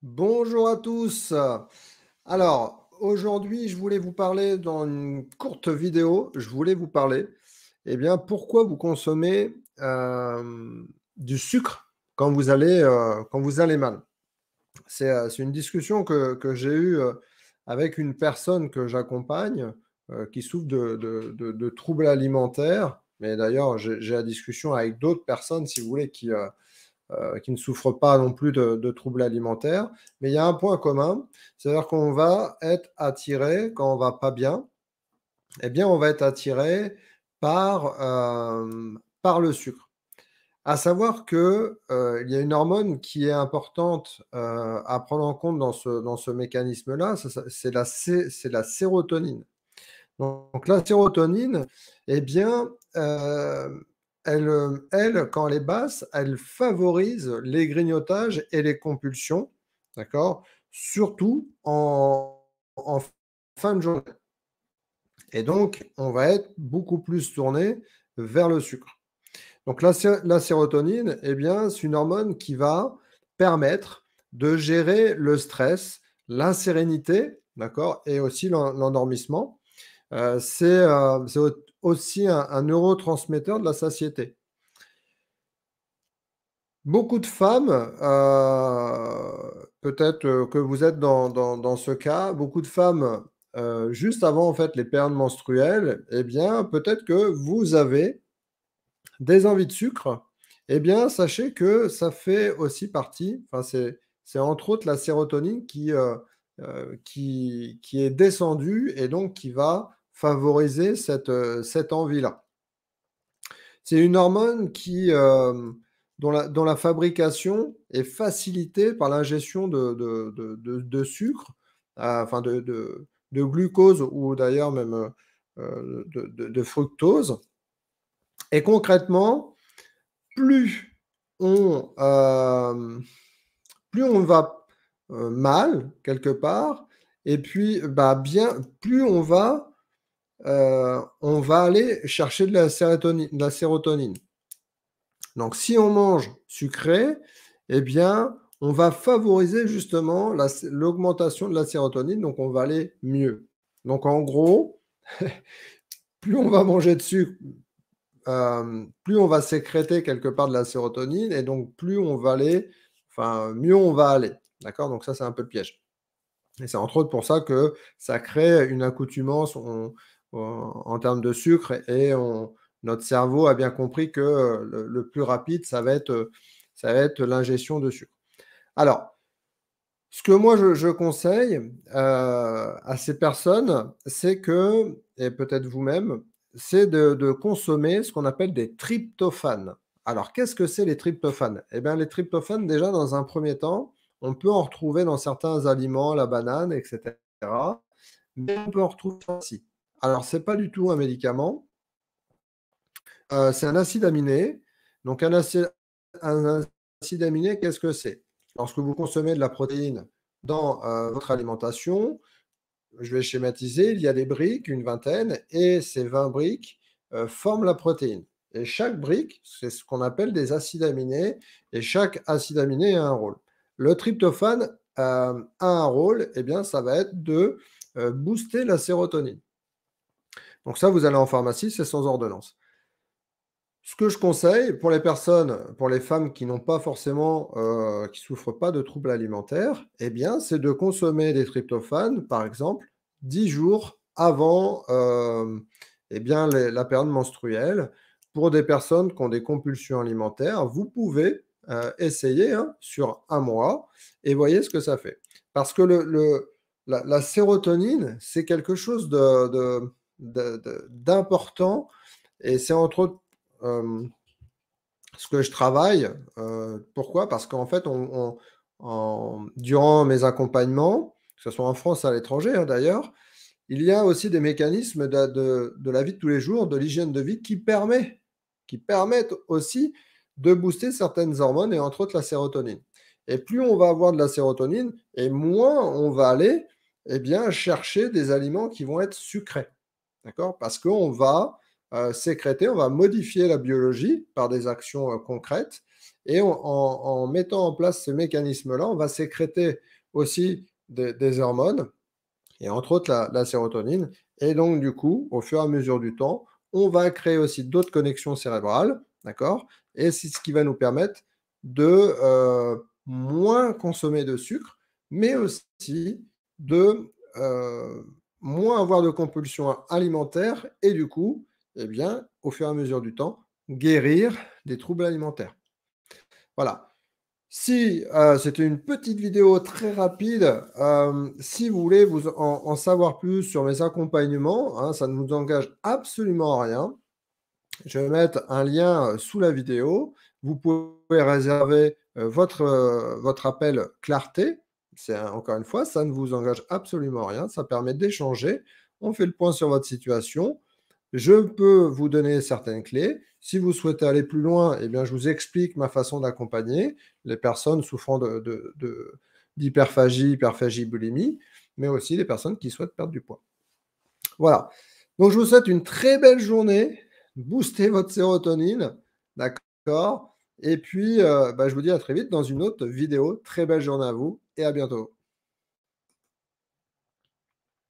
Bonjour à tous. Alors, aujourd'hui, je voulais vous parler dans une courte vidéo, je voulais vous parler, pourquoi vous consommez du sucre quand vous allez mal. C'est une discussion que j'ai eue avec une personne que j'accompagne qui souffre de troubles alimentaires. Mais d'ailleurs, j'ai la discussion avec d'autres personnes, si vous voulez, qui ne souffrent pas non plus de troubles alimentaires. Mais il y a un point commun, c'est-à-dire qu'on va être attiré, quand on va pas bien, on va être attiré par le sucre. À savoir que, il y a une hormone qui est importante, à prendre en compte dans ce mécanisme-là, c'est la sérotonine. Donc la sérotonine, eh bien, quand elle est basse, elle favorise les grignotages et les compulsions, d'accord? Surtout en fin de journée et donc on va être beaucoup plus tourné vers le sucre. Donc la sérotonine, c'est une hormone qui va permettre de gérer le stress, l'insérénité, d'accord? Et aussi l'endormissement. C'est aussi un neurotransmetteur de la satiété. Beaucoup de femmes, peut-être, que vous êtes dans ce cas, beaucoup de femmes, juste avant, en fait, les périodes menstruelles, peut-être que vous avez des envies de sucre. Sachez que ça fait aussi partie, enfin, c'est entre autres la sérotonine qui est descendue et donc qui va favoriser cette envie-là. C'est une hormone dont la fabrication est facilitée par l'ingestion de sucre, enfin de glucose ou d'ailleurs même, de fructose et concrètement, plus on, plus on va, mal quelque part et puis, plus on va aller chercher de la sérotonine. Donc si on mange sucré, on va favoriser justement l'augmentation de la sérotonine, donc on va aller mieux. Donc en gros, plus on va manger de sucre, plus on va sécréter quelque part de la sérotonine et donc plus on va aller enfin, mieux on va aller. D'accord? Donc ça, c'est un peu le piège et c'est entre autres pour ça que ça crée une accoutumance en termes de sucre et notre cerveau a bien compris que, le plus rapide, ça va être l'ingestion de sucre. Alors, ce que moi je conseille, à ces personnes, c'est que et peut-être vous-même, c'est de consommer ce qu'on appelle des tryptophanes. Alors qu'est-ce que c'est les tryptophanes? Les tryptophanes déjà dans un premier temps, on peut en retrouver dans certains aliments, la banane et cetera, mais on peut en retrouver aussi. Alors c'est pas du tout un médicament, c'est un acide aminé. Donc un acide aminé, qu'est-ce que c'est? Lorsque vous consommez de la protéine dans, votre alimentation, je vais schématiser, il y a des briques, une vingtaine et ces 20 briques, forment la protéine et chaque brique, c'est ce qu'on appelle des acides aminés et chaque acide aminé a un rôle. Le tryptophane, a un rôle, ça va être de, booster la sérotonine. Donc ça, vous allez en pharmacie, c'est sans ordonnance. Ce que je conseille pour les personnes, pour les femmes qui n'ont pas forcément, qui souffrent pas de troubles alimentaires, c'est de consommer des tryptophanes, par exemple, 10 jours avant, la période menstruelle. Pour des personnes qui ont des compulsions alimentaires, vous pouvez, essayer, hein, sur un mois et voyez ce que ça fait. Parce que la sérotonine, c'est quelque chose d'important et c'est entre autres ce que je travaille. Pourquoi? Parce qu'en fait, durant mes accompagnements, que ce soit en France, à l'étranger, hein, d'ailleurs, il y a aussi des mécanismes de la vie de tous les jours, de l'hygiène de vie qui permettent aussi de booster certaines hormones et entre autres la sérotonine. Et plus on va avoir de la sérotonine et moins on va aller, chercher des aliments qui vont être sucrés. D'accord? Parce qu'on va, sécréter, on va modifier la biologie par des actions, concrètes Et en mettant en place ce mécanisme-là, on va sécréter aussi des hormones, et entre autres la sérotonine. Et donc, du coup, au fur et à mesure du temps, on va créer aussi d'autres connexions cérébrales, d'accord? Et c'est ce qui va nous permettre de moins consommer de sucre, mais aussi de moins avoir de compulsions alimentaires et du coup, eh bien, au fur et à mesure du temps, guérir des troubles alimentaires. Voilà. Si, c'était une petite vidéo très rapide, si vous voulez vous en savoir plus sur mes accompagnements, hein, ça ne vous engage absolument à rien. Je vais mettre un lien, sous la vidéo. Vous pouvez réserver, votre appel clarté. C'est encore une fois, ça ne vous engage absolument à rien. Ça permet d'échanger. On fait le point sur votre situation. Je peux vous donner certaines clés. Si vous souhaitez aller plus loin, eh bien, je vous explique ma façon d'accompagner les personnes souffrant d'hyperphagie, hyperphagie, boulimie, mais aussi les personnes qui souhaitent perdre du poids. Voilà. Donc, je vous souhaite une très belle journée. Boostez votre sérotonine, d'accord? Et puis, bah, je vous dis à très vite dans une autre vidéo. Très belle journée à vous et à bientôt.